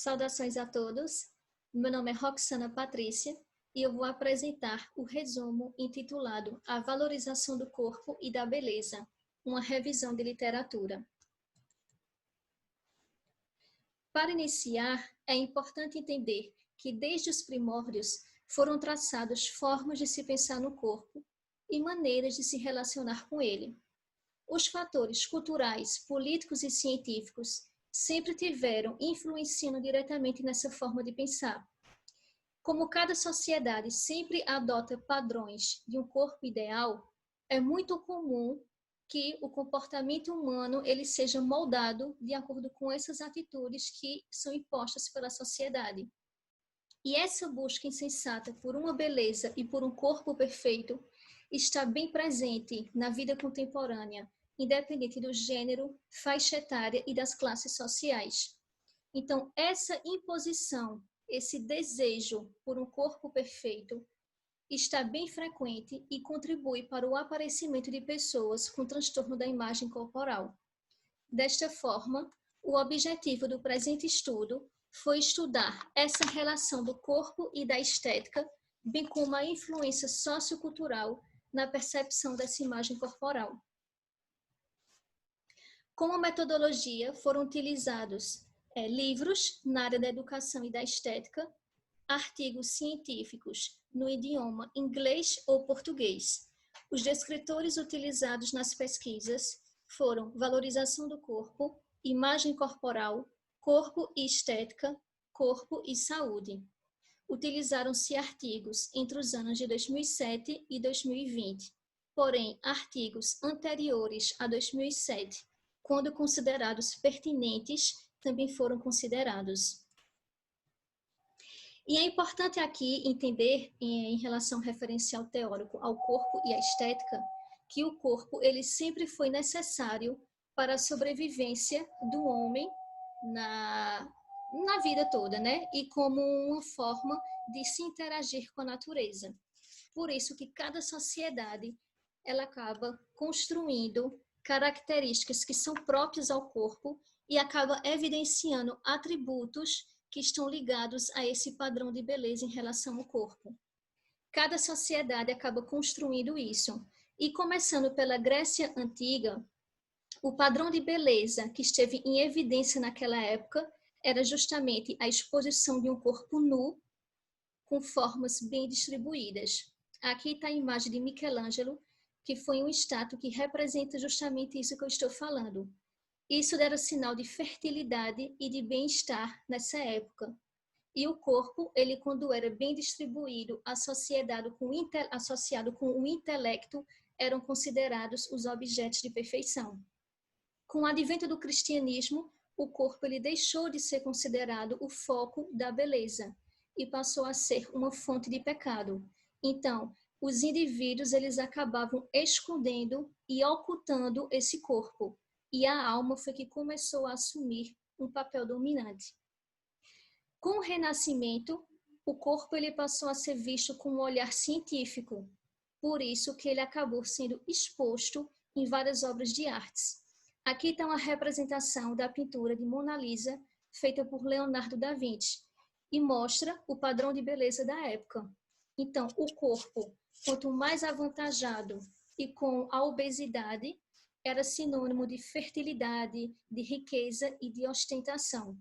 Saudações a todos, meu nome é Roxana Patrícia e eu vou apresentar o resumo intitulado A Valorização do Corpo e da Beleza, uma revisão de literatura. Para iniciar, é importante entender que desde os primórdios foram traçadas formas de se pensar no corpo e maneiras de se relacionar com ele. Os fatores culturais, políticos e científicos sempre tiveram influenciando diretamente nessa forma de pensar. Como cada sociedade sempre adota padrões de um corpo ideal, é muito comum que o comportamento humano ele seja moldado de acordo com essas atitudes que são impostas pela sociedade. E essa busca insensata por uma beleza e por um corpo perfeito está bem presente na vida contemporânea, independente do gênero, faixa etária e das classes sociais. Então, essa imposição, esse desejo por um corpo perfeito, está bem frequente e contribui para o aparecimento de pessoas com transtorno da imagem corporal. Desta forma, o objetivo do presente estudo foi estudar essa relação do corpo e da estética, bem como a influência sociocultural na percepção dessa imagem corporal. Como metodologia, foram utilizados livros na área da educação e da estética, artigos científicos no idioma inglês ou português. Os descritores utilizados nas pesquisas foram valorização do corpo, imagem corporal, corpo e estética, corpo e saúde. Utilizaram-se artigos entre os anos de 2007 e 2020, porém, artigos anteriores a 2007, quando considerados pertinentes, também foram considerados. E é importante aqui entender, em relação ao referencial teórico ao corpo e à estética, que o corpo ele sempre foi necessário para a sobrevivência do homem na vida toda, né? E como uma forma de se interagir com a natureza. Por isso que cada sociedade ela acaba construindo características que são próprias ao corpo e acaba evidenciando atributos que estão ligados a esse padrão de beleza em relação ao corpo. Cada sociedade acaba construindo isso. E começando pela Grécia Antiga, o padrão de beleza que esteve em evidência naquela época era justamente a exposição de um corpo nu com formas bem distribuídas. Aqui está a imagem de Michelangelo, que foi uma estátua que representa justamente isso que eu estou falando. Isso era sinal de fertilidade e de bem-estar nessa época. E o corpo, ele quando era bem distribuído, associado com o intelecto, eram considerados os objetos de perfeição. Com o advento do cristianismo, o corpo ele deixou de ser considerado o foco da beleza e passou a ser uma fonte de pecado. Então, os indivíduos eles acabavam escondendo e ocultando esse corpo. E a alma foi que começou a assumir um papel dominante. Com o Renascimento, o corpo ele passou a ser visto com um olhar científico. Por isso que ele acabou sendo exposto em várias obras de artes. Aqui está uma representação da pintura de Mona Lisa, feita por Leonardo da Vinci, e mostra o padrão de beleza da época. Então, o corpo, quanto mais avantajado e com a obesidade, era sinônimo de fertilidade, de riqueza e de ostentação.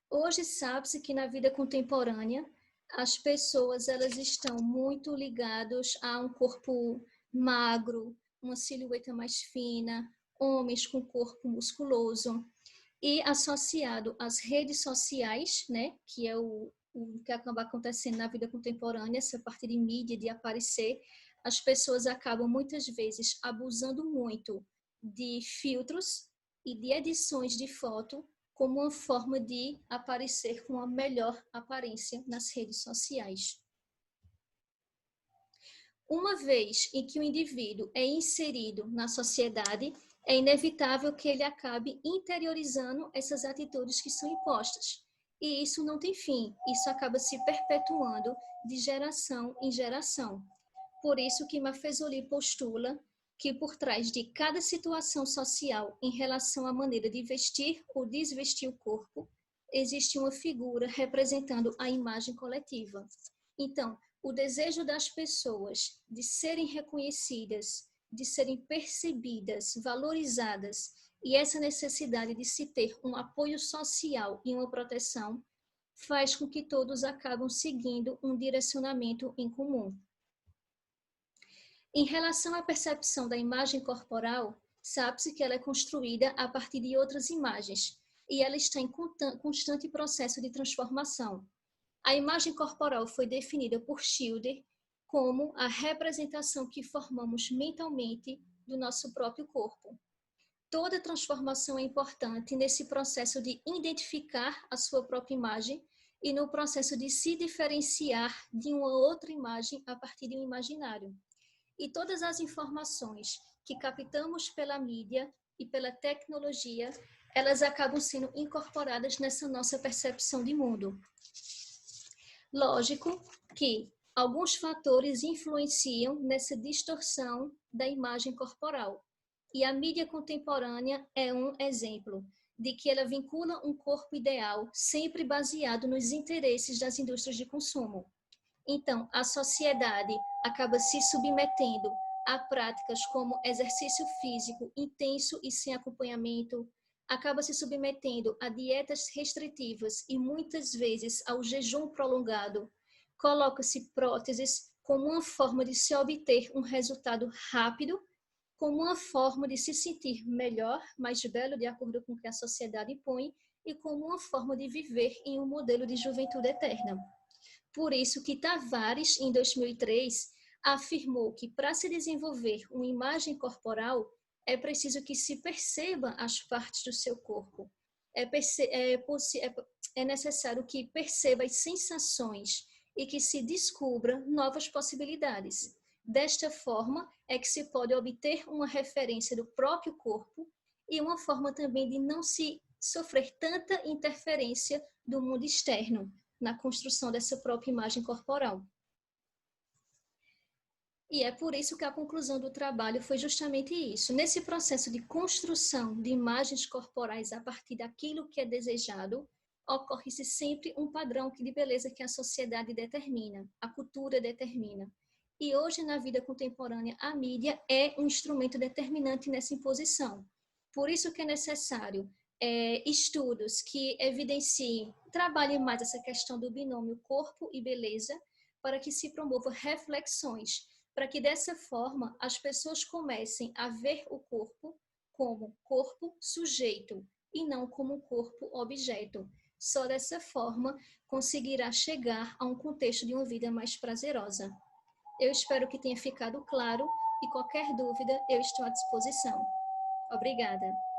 Hoje sabe-se que na vida contemporânea, as pessoas elas estão muito ligadas a um corpo magro, uma silhueta mais fina, homens com corpo musculoso, e associado às redes sociais, né, que é o que acaba acontecendo na vida contemporânea, essa parte de mídia, de aparecer, as pessoas acabam muitas vezes abusando muito de filtros e de edições de foto como uma forma de aparecer com a melhor aparência nas redes sociais. Uma vez em que o indivíduo é inserido na sociedade, é inevitável que ele acabe interiorizando essas atitudes que são impostas. E isso não tem fim, isso acaba se perpetuando de geração em geração. Por isso que Maffesoli postula que por trás de cada situação social em relação à maneira de vestir ou desvestir o corpo, existe uma figura representando a imagem coletiva. Então, o desejo das pessoas de serem reconhecidas, de serem percebidas, valorizadas, e essa necessidade de se ter um apoio social e uma proteção faz com que todos acabam seguindo um direcionamento em comum. Em relação à percepção da imagem corporal, sabe-se que ela é construída a partir de outras imagens e ela está em constante processo de transformação. A imagem corporal foi definida por Schilder como a representação que formamos mentalmente do nosso próprio corpo. Toda transformação é importante nesse processo de identificar a sua própria imagem e no processo de se diferenciar de uma outra imagem a partir de um imaginário. E todas as informações que captamos pela mídia e pela tecnologia, elas acabam sendo incorporadas nessa nossa percepção de mundo. Lógico que alguns fatores influenciam nessa distorção da imagem corporal. E a mídia contemporânea é um exemplo de que ela vincula um corpo ideal sempre baseado nos interesses das indústrias de consumo. Então, a sociedade acaba se submetendo a práticas como exercício físico intenso e sem acompanhamento, acaba se submetendo a dietas restritivas e muitas vezes ao jejum prolongado. Coloca-se próteses como uma forma de se obter um resultado rápido, como uma forma de se sentir melhor, mais belo, de acordo com o que a sociedade impõe, e como uma forma de viver em um modelo de juventude eterna. Por isso que Tavares, em 2003, afirmou que para se desenvolver uma imagem corporal, é preciso que se perceba as partes do seu corpo. É necessário que perceba as sensações e que se descubra novas possibilidades. Desta forma, é que se pode obter uma referência do próprio corpo e uma forma também de não se sofrer tanta interferência do mundo externo na construção dessa própria imagem corporal. E é por isso que a conclusão do trabalho foi justamente isso. Nesse processo de construção de imagens corporais a partir daquilo que é desejado, ocorre-se sempre um padrão de beleza que a sociedade determina, a cultura determina. E hoje, na vida contemporânea, a mídia é um instrumento determinante nessa imposição. Por isso que é necessário estudos que evidenciem, trabalhem mais essa questão do binômio corpo e beleza, para que se promovam reflexões, para que dessa forma as pessoas comecem a ver o corpo como corpo sujeito e não como corpo objeto. Só dessa forma conseguirá chegar a um contexto de uma vida mais prazerosa. Eu espero que tenha ficado claro e qualquer dúvida eu estou à disposição. Obrigada.